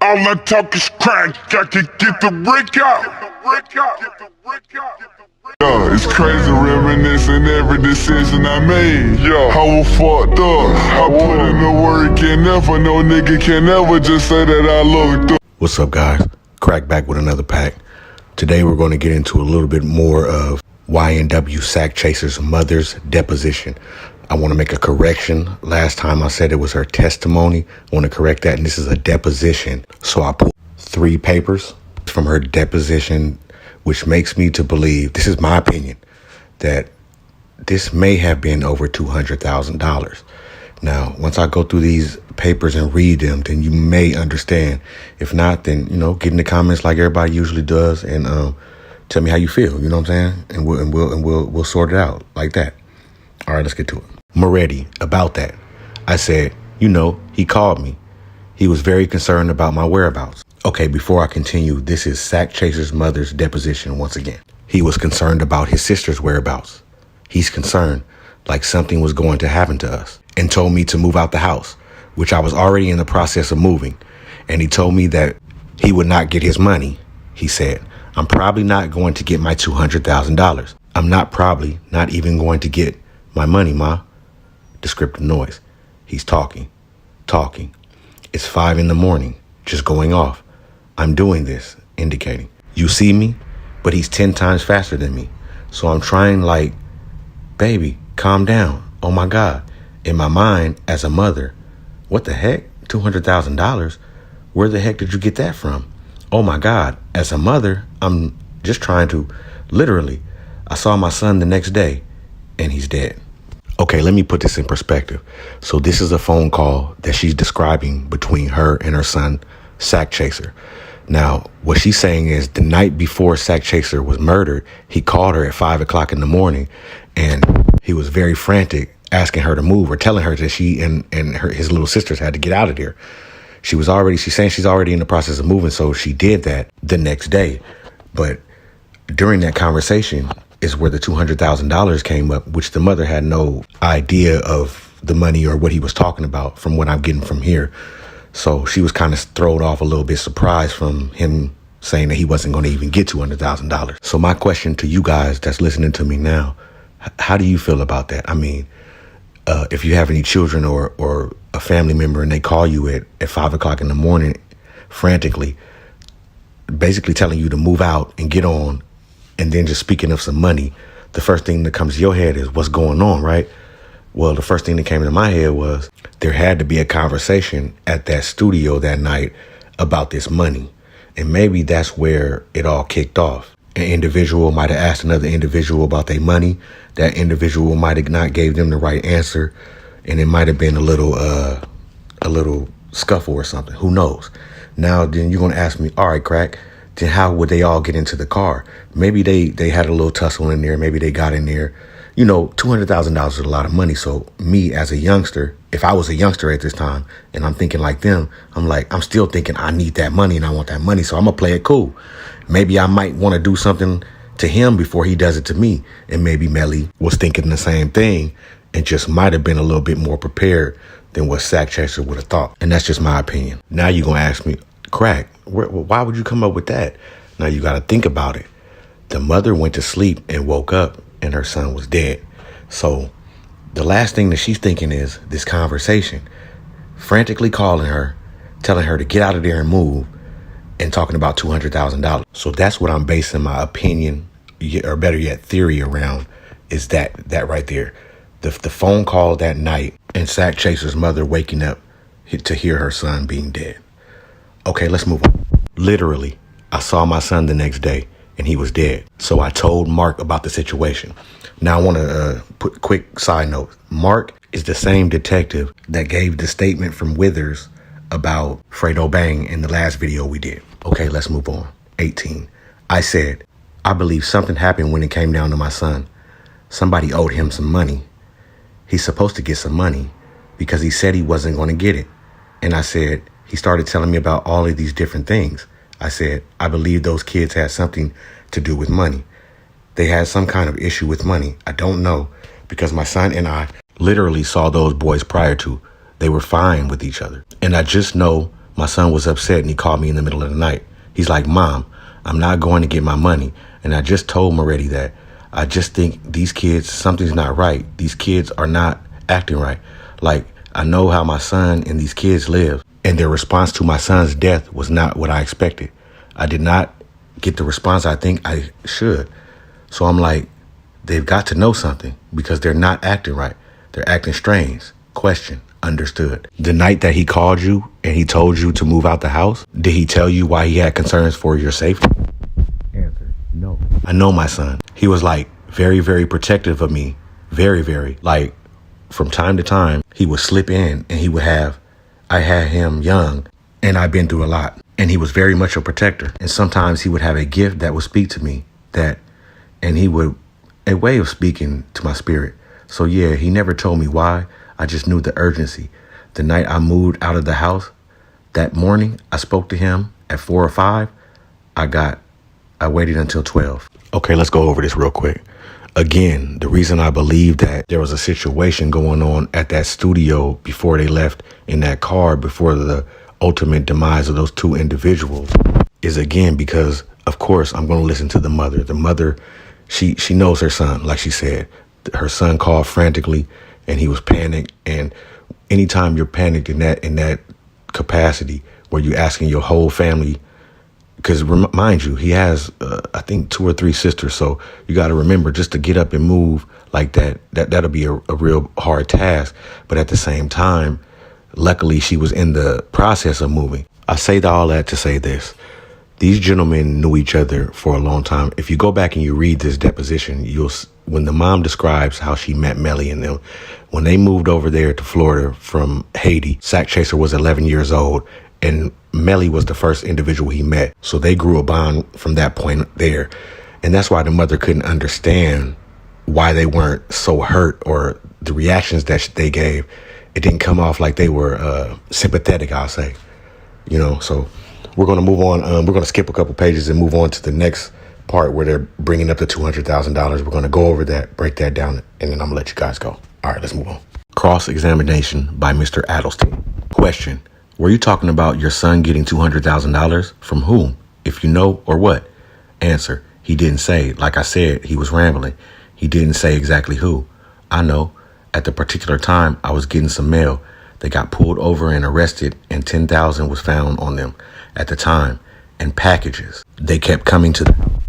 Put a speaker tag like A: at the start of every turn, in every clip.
A: All I talk is crack, I can get the brick out. Yeah, it's crazy reminiscing every decision I made. Yeah, I was fucked up. I put in the work and never, no nigga can ever just say that I looked up.
B: What's up, guys? Crack back with another pack. Today we're going to get into a little bit more of YNW Sack Chaser's mother's deposition. I want to make a correction. Last time I said it was her testimony. I want to correct that, and this is a deposition. So I pulled 3 papers from her deposition, which makes me to believe, this is my opinion, that this may have been over $200,000. Now, once I go through these papers and read them, then you may understand. If not, then, get in the comments like everybody usually does and tell me how you feel, you know what I'm saying? And we'll sort it out like that. All right, let's get to it. Moretti, about that. I said, he called me. He was very concerned about my whereabouts. Okay, before I continue, this is Sack Chaser's mother's deposition once again. He was concerned about his sister's whereabouts. He's concerned like something was going to happen to us and told me to move out the house, which I was already in the process of moving. And he told me that he would not get his money. He said, I'm probably not going to get my $200,000. I'm not even going to get my money, Ma. Descriptive noise. He's talking. It's 5 a.m, just going off. I'm doing this, indicating. You see me, but he's 10 times faster than me. So I'm trying like, baby, calm down. Oh my God. In my mind, as a mother, what the heck? $200,000? Where the heck did you get that from? Oh my God. As a mother, I'm just trying to, literally, I saw my son the next day and he's dead. Okay, let me put this in perspective. So this is a phone call that she's describing between her and her son, Sack Chaser. Now, what she's saying is the night before Sack Chaser was murdered, he called her at 5 o'clock in the morning and he was very frantic, asking her to move or telling her that she and his little sisters had to get out of there. She's saying she's already in the process of moving, so she did that the next day. But during that conversation is where the $200,000 came up, which the mother had no idea of the money or what he was talking about from what I'm getting from here. So she was kind of thrown off a little bit, surprised from him saying that he wasn't going to even get $200,000. So my question to you guys that's listening to me now, how do you feel about that? I mean, if you have any children or a family member and they call you at 5 o'clock in the morning, frantically, basically telling you to move out and get on, and then just speaking of some money, the first thing that comes to your head is what's going on, right? Well, the first thing that came into my head was there had to be a conversation at that studio that night about this money. And maybe that's where it all kicked off. An individual might have asked another individual about their money. That individual might have not gave them the right answer. And it might have been a little scuffle or something. Who knows? Now, then you're going to ask me, all right, Crack, then how would they all get into the car? Maybe they had a little tussle in there. Maybe they got in there. $200,000 is a lot of money. So me as a youngster, if I was a youngster at this time and I'm thinking like them, I'm still thinking I need that money and I want that money. So I'm going to play it cool. Maybe I might want to do something to him before he does it to me. And maybe Melly was thinking the same thing and just might have been a little bit more prepared than what Sack Chaser would have thought. And that's just my opinion. Now you're going to ask me, Crack, why would you come up with that? Now you got to think about it. The mother went to sleep and woke up and her son was dead. So the last thing that she's thinking is this conversation, frantically calling her, telling her to get out of there and move, and talking about $200,000. So that's what I'm basing my opinion, or better yet, theory around, is that right there. The phone call that night and Sack Chaser's mother waking up to hear her son being dead. Okay, let's move on. Literally, I saw my son the next day and he was dead. So I told Mark about the situation. Now I want to put a quick side note. Mark is the same detective that gave the statement from Withers about Fredo Bang in the last video we did. Okay, let's move on. 18. I said, I believe something happened when it came down to my son. Somebody owed him some money. He's supposed to get some money because he said he wasn't going to get it. And I said, he started telling me about all of these different things. I said, I believe those kids had something to do with money. They had some kind of issue with money. I don't know, because my son and I literally saw those boys prior to. They were fine with each other. And I just know My son was upset and he called me in the middle of the night. He's like, Mom, I'm not going to get my money. And I just told him already that I just think these kids, something's not right. These kids are not acting right. Like, I know how my son and these kids live. And their response to my son's death was not what I expected. I did not get the response I think I should. So I'm like, they've got to know something because they're not acting right. They're acting strange. Question. Understood. The night that he called you and he told you to move out the house, did he tell you why he had concerns for your safety? Answer. No. I know my son. He was like very, very protective of me. Very, very. Like from time to time, he would slip in and he would have, I had him young and I've been through a lot. And he was very much a protector. And sometimes he would have a gift that would speak to me and he would, a way of speaking to my spirit. So yeah, he never told me why. I just knew the urgency. The night I moved out of the house, that morning, I spoke to him at 4 or 5. I waited until 12. Okay, let's go over this real quick. Again, the reason I believe that there was a situation going on at that studio before they left in that car, before the ultimate demise of those two individuals, is again because, of course, I'm going to listen to the mother. The mother, she knows her son, like she said. Her son called frantically and he was panicked. And anytime you're panicked in that capacity where you're asking your whole family, because mind you, he has, I think 2 or 3 sisters. So you got to remember, just to get up and move like that'll be a real hard task. But at the same time, luckily she was in the process of moving. I say all that to say this. These gentlemen knew each other for a long time. If you go back and you read this deposition, when the mom describes how she met Melly and them, when they moved over there to Florida from Haiti, Sack Chaser was 11 years old and Melly was the first individual he met. So they grew a bond from that point there. And that's why the mother couldn't understand why they weren't so hurt, or the reactions that they gave. It didn't come off like they were sympathetic, I'll say. So we're going to move on. We're going to skip a couple pages and move on to the next part where they're bringing up the $200,000. We're going to go over that, break that down, and then I'm going to let you guys go. All right, let's move on. Cross-examination by Mr. Adelstein. Question. Were you talking about your son getting $200,000? From whom? If you know, or what? Answer. He didn't say. Like I said, he was rambling. He didn't say exactly who. I know. At the particular time, I was getting some mail. They got pulled over and arrested, and $10,000 was found on them at the time, and packages. They kept coming to the house.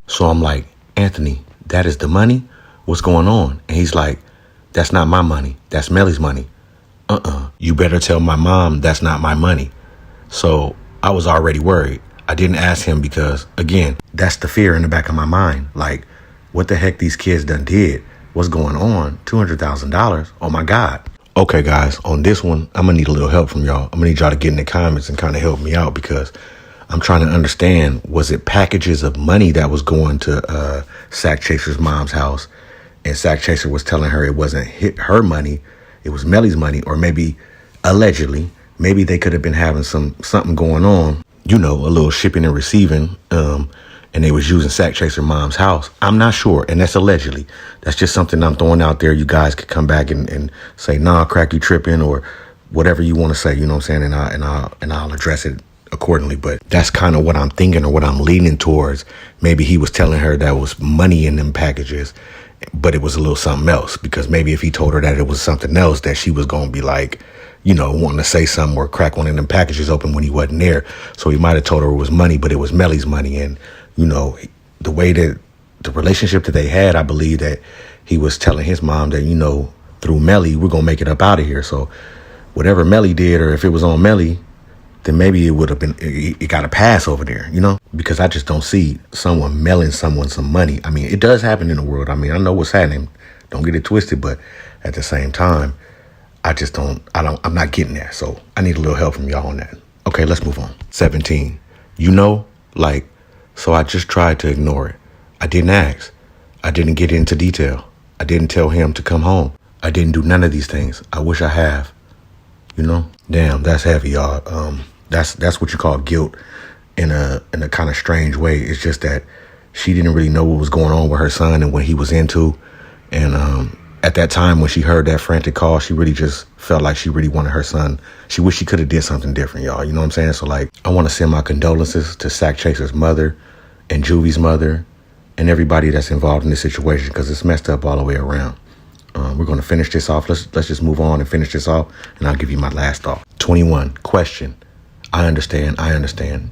B: So I'm like, Anthony, that is the money? What's going on? And he's like, that's not my money. That's Melly's money. You better tell my mom that's not my money. So I was already worried. I didn't ask him because, again, that's the fear in the back of my mind. Like, what the heck these kids done did? What's going on? $200,000? Oh, my God. Okay, guys, on this one, I'm going to need a little help from y'all. I'm going to need y'all to get in the comments and kind of help me out, because I'm trying to understand, was it packages of money that was going to Sack Chaser's mom's house, and Sack Chaser was telling her it wasn't her money, it was Melly's money, or maybe, allegedly, maybe they could have been having something going on, a little shipping and receiving, and they was using Sack Chaser mom's house. I'm not sure, and that's allegedly. That's just something I'm throwing out there. You guys could come back and say, nah, crack, you tripping, or whatever you want to say, you know what I'm saying, and I'll address it accordingly. But that's kind of what I'm thinking, or what I'm leaning towards. Maybe he was telling her that was money in them packages, but it was a little something else, because maybe if he told her that it was something else, that she was going to be like, wanting to say something or crack one of them packages open when he wasn't there. So he might have told her it was money, but it was Melly's money. And, the way that the relationship that they had, I believe that he was telling his mom that, through Melly, we're going to make it up out of here. So whatever Melly did, or if it was on Melly, then maybe it would have been, it got a pass over there, because I just don't see someone mailing someone some money. I mean, it does happen in the world. I mean, I know what's happening. Don't get it twisted. But at the same time, I'm not getting there. So I need a little help from y'all on that. Okay, let's move on. 17. So I just tried to ignore it. I didn't ask. I didn't get into detail. I didn't tell him to come home. I didn't do none of these things. I wish I have. Damn, that's heavy, y'all. That's what you call guilt in a kind of strange way. It's just that she didn't really know what was going on with her son and what he was into. And at that time when she heard that frantic call, she really just felt like she really wanted her son. She wished she could have did something different, y'all. You know what I'm saying? So like, I want to send my condolences to Sack Chaser's mother and Juvie's mother and everybody that's involved in this situation, because it's messed up all the way around. We're going to finish this off. Let's just move on and finish this off, and I'll give you my last thought. 21, question. I understand.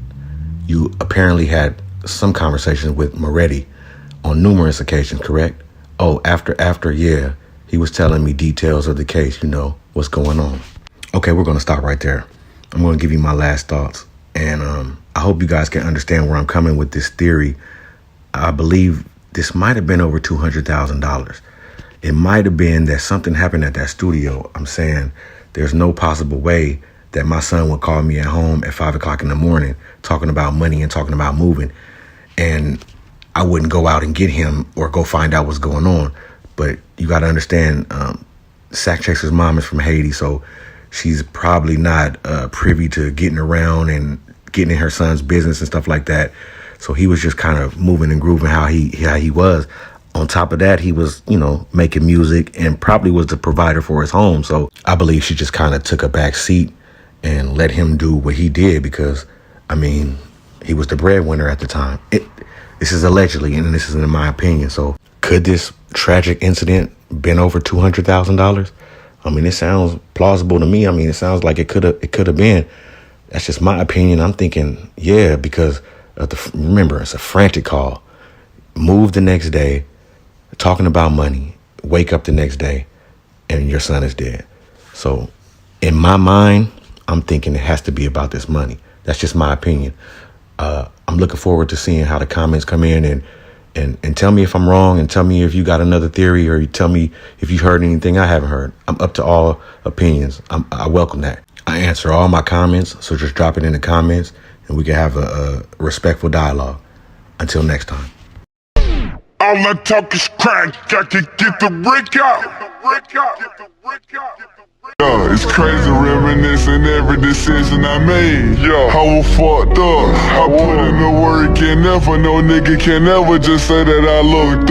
B: You apparently had some conversations with Moretti on numerous occasions, correct? Oh, after, yeah. He was telling me details of the case, what's going on. Okay, we're going to stop right there. I'm going to give you my last thoughts. And I hope you guys can understand where I'm coming with this theory. I believe this might have been over $200,000. It might have been that something happened at that studio. I'm saying there's no possible way that my son would call me at home at 5 o'clock in the morning talking about money and talking about moving, and I wouldn't go out and get him or go find out what's going on. But you got to understand, Sack Chaser's mom is from Haiti, so she's probably not privy to getting around and getting in her son's business and stuff like that. So he was just kind of moving and grooving how he was. On top of that, he was, making music and probably was the provider for his home. So I believe she just kind of took a back seat and let him do what he did because, he was the breadwinner at the time. This is allegedly, and this is in my opinion. So could this tragic incident been over $200,000? It sounds plausible to me. It sounds like it could have been. That's just my opinion. I'm thinking, yeah, because remember, it's a frantic call. Move the next day, talking about money, wake up the next day, and your son is dead. So in my mind, I'm thinking it has to be about this money. That's just my opinion. I'm looking forward to seeing how the comments come in and tell me if I'm wrong, and tell me if you got another theory, or you tell me if you heard anything I haven't heard. I'm up to all opinions. I welcome that. I answer all my comments, so just drop it in the comments and we can have a respectful dialogue. Until next time.
A: All I talk is crack, got to get the brick out. Yeah, it's crazy reminiscing every decision I made. Yeah, I was fucked up. I put in the work and never no nigga can ever just say that I looked up.